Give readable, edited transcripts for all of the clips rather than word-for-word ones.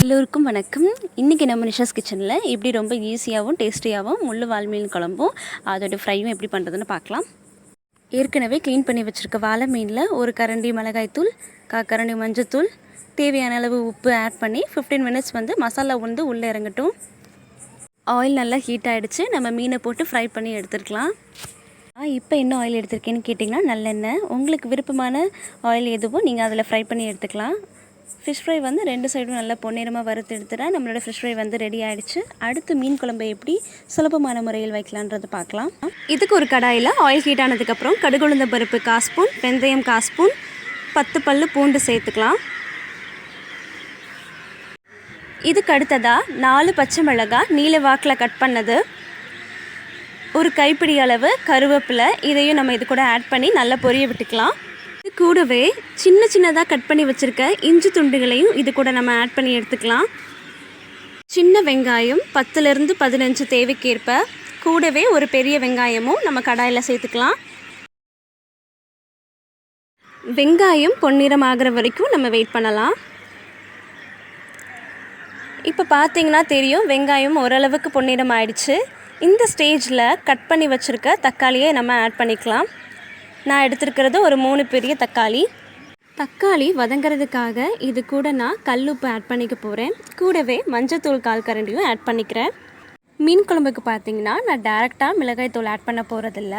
எல்லோருக்கும் வணக்கம். இன்றைக்கி நம்ம நிஷாஸ் கிச்சனில் இப்படி ரொம்ப ஈஸியாகவும் டேஸ்டியாகவும் முள்ளு வால் மீன் குழம்பும் அதோடய ஃப்ரையும் எப்படி பண்ணுறதுன்னு பார்க்கலாம். ஏற்கனவே க்ளீன் பண்ணி வச்சுருக்க வாழை மீனில் ஒரு கரண்டி மிளகாய்த்தூள், கரண்டி மஞ்சத்தூள், தேவையான அளவு உப்பு ஆட் பண்ணி 15 மினிட்ஸ் மசாலா உள்ளே இறங்கட்டும். ஆயில் நல்லா ஹீட் ஆகிடுச்சு. நம்ம மீனை போட்டு ஃப்ரை பண்ணி எடுத்துருக்கலாம். இப்போ என்ன ஆயில் எடுத்திருக்கேன்னு கேட்டிங்கன்னா நல்லெண்ணெய். உங்களுக்கு விருப்பமான ஆயில் எதுவும் நீங்கள் அதில் ஃப்ரை பண்ணி எடுத்துக்கலாம். ஃபிஷ் ஃப்ரை ரெண்டு சைடும் நல்லா பொன்னிறமாக வறுத்து எடுத்துட்டா நம்மளோட ஃபிஷ் ஃப்ரை ரெடி ஆகிடுச்சு. அடுத்து மீன் குழம்பை எப்படி சுலபமான முறையில் வைக்கலான்றது பார்க்கலாம். இதுக்கு ஒரு கடாயில் ஆயில் ஹீட் ஆனதுக்கப்புறம் கடுகுளுந்த பருப்பு 1/4 ஸ்பூன், வெந்தயம் 1/4 ஸ்பூன், 10 பல்லு பூண்டு சேர்த்துக்கலாம். இதுக்கு அடுத்ததாக 4 பச்சை மிளகாய் நீல வாக்கில் கட் பண்ணது, ஒரு கைப்பிடி அளவு கருவேப்பிலை, இதையும் நம்ம இது கூட ஆட் பண்ணி நல்லா பொரிய விட்டுக்கலாம். கூடவே சின்ன சின்னதாக கட் பண்ணி வச்சுருக்க இஞ்சி துண்டுகளையும் இது கூட நம்ம ஆட் பண்ணி எடுத்துக்கலாம். சின்ன வெங்காயம் 10லேருந்து 15 தேவைக்கேற்ப, கூடவே ஒரு பெரிய வெங்காயமும் நம்ம கடாயில் சேர்த்துக்கலாம். வெங்காயம் பொன்னிறம் ஆகிற வரைக்கும் நம்ம வெயிட் பண்ணலாம். இப்போ பார்த்தீங்கன்னா தெரியும், வெங்காயம் ஓரளவுக்கு பொன்னிறம் ஆயிடுச்சு. இந்த ஸ்டேஜில் கட் பண்ணி வச்சுருக்க தக்காளியை நம்ம ஆட் பண்ணிக்கலாம். நான் எடுத்துருக்கிறது ஒரு 3 பெரிய தக்காளி. தக்காளி வதங்கிறதுக்காக இது கூட நான் கல்லுப்பு ஆட் பண்ணிக்க போகிறேன். கூடவே மஞ்சத்தூள் 1/4 கரண்டியும் ஆட் பண்ணிக்கிறேன். மீன் குழம்புக்கு பார்த்திங்கன்னா நான் டேரெக்டாக மிளகாய்த்தூள் ஆட் பண்ண போகிறதில்ல.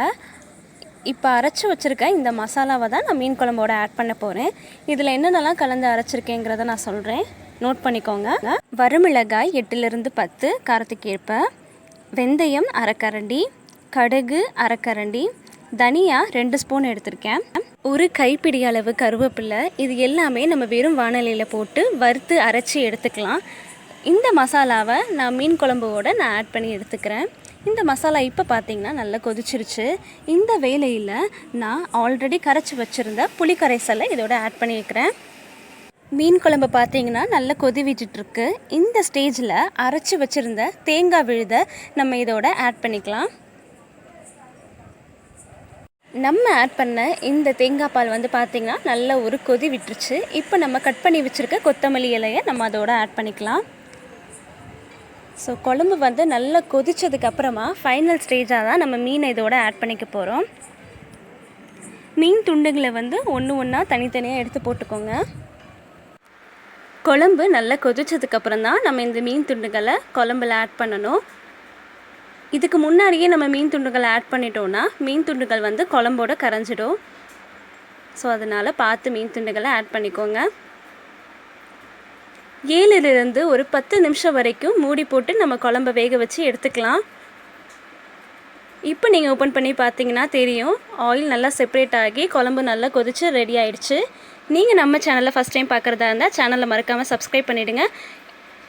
இப்போ அரைச்சி வச்சுருக்க இந்த மசாலாவை தான் நான் மீன் குழம்போட ஆட் பண்ண போகிறேன். இதில் என்னென்னலாம் கலந்து அரைச்சிருக்கேங்கிறத நான் சொல்கிறேன், நோட் பண்ணிக்கோங்க. வரமிளகாய் 8லேருந்து 10 காரத்துக்கு ஏற்ப, வெந்தயம் 1/2 கரண்டி, கடுகு 1/2 கரண்டி, தனியா 2 ஸ்பூன் எடுத்திருக்கேன், ஒரு கைப்பிடி அளவு கருவேப்பிலை. இது எல்லாமே நம்ம வெறும் வாணலியில் போட்டு வறுத்து அரைச்சி எடுத்துக்கலாம். இந்த மசாலாவை நான் மீன் குழம்போட நான் ஆட் பண்ணி எடுத்துக்கிறேன். இந்த மசாலா இப்போ பார்த்திங்கன்னா நல்லா கொதிச்சிருச்சு. இந்த வேலையில் நான் ஆல்ரெடி கரைச்சி வச்சுருந்த புளி கரைசலை இதோட ஆட் பண்ணி வைக்கிறேன். மீன் குழம்பு பார்த்திங்கன்னா நல்லா கொதி விட்டுட்ருக்கு. இந்த ஸ்டேஜில் அரைச்சி வச்சுருந்த தேங்காய் விழுதை நம்ம இதோட ஆட் பண்ணிக்கலாம். நம்ம ஆட் பண்ண இந்த தேங்காய் பால் பார்த்திங்கன்னா நல்ல ஒரு கொதி விட்டுருச்சு. இப்போ நம்ம கட் பண்ணி வச்சுருக்க கொத்தமல்லி இலையை நம்ம அதோட ஆட் பண்ணிக்கலாம். ஸோ குழம்பு நல்லா கொதித்ததுக்கப்புறமா ஃபைனல் ஸ்டேஜாக தான் நம்ம மீனை இதோட ஆட் பண்ணிக்க போகிறோம். மீன் துண்டுகளை ஒன்று ஒன்றா தனித்தனியாக எடுத்து போட்டுக்கோங்க. குழம்பு நல்லா கொதித்ததுக்கப்புறம் தான் நம்ம இந்த மீன் துண்டுகளை குழம்புல ஆட் பண்ணணும். இதுக்கு முன்னாடியே நம்ம மீன் துண்டுகளை ஆட் பண்ணிட்டோன்னா மீன் துண்டுகள் குழம்போட கரைஞ்சிடும். ஸோ அதனால் பார்த்து மீன் துண்டுகளை ஆட் பண்ணிக்கோங்க. 7லிருந்து ஒரு 10 நிமிஷம் வரைக்கும் மூடி போட்டு நம்ம குழம்பை வேக வச்சு எடுத்துக்கலாம். இப்போ நீங்கள் ஓப்பன் பண்ணி பார்த்தீங்கன்னா தெரியும், ஆயில் நல்லா செப்பரேட் ஆகி குழம்பு நல்லா கொதித்து ரெடி ஆகிடுச்சு. நீங்கள் நம்ம சேனலில் ஃபஸ்ட் டைம் பார்க்குறதா இருந்தால் சேனலை மறக்காமல் சப்ஸ்கிரைப் பண்ணிவிடுங்க.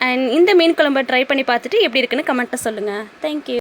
அண்ட் இந்த மீன் குழம்பை ட்ரை பண்ணி பார்த்துட்டு எப்படி இருக்குன்னு கமெண்ட்டில் சொல்லுங்கள். தேங்க்யூ.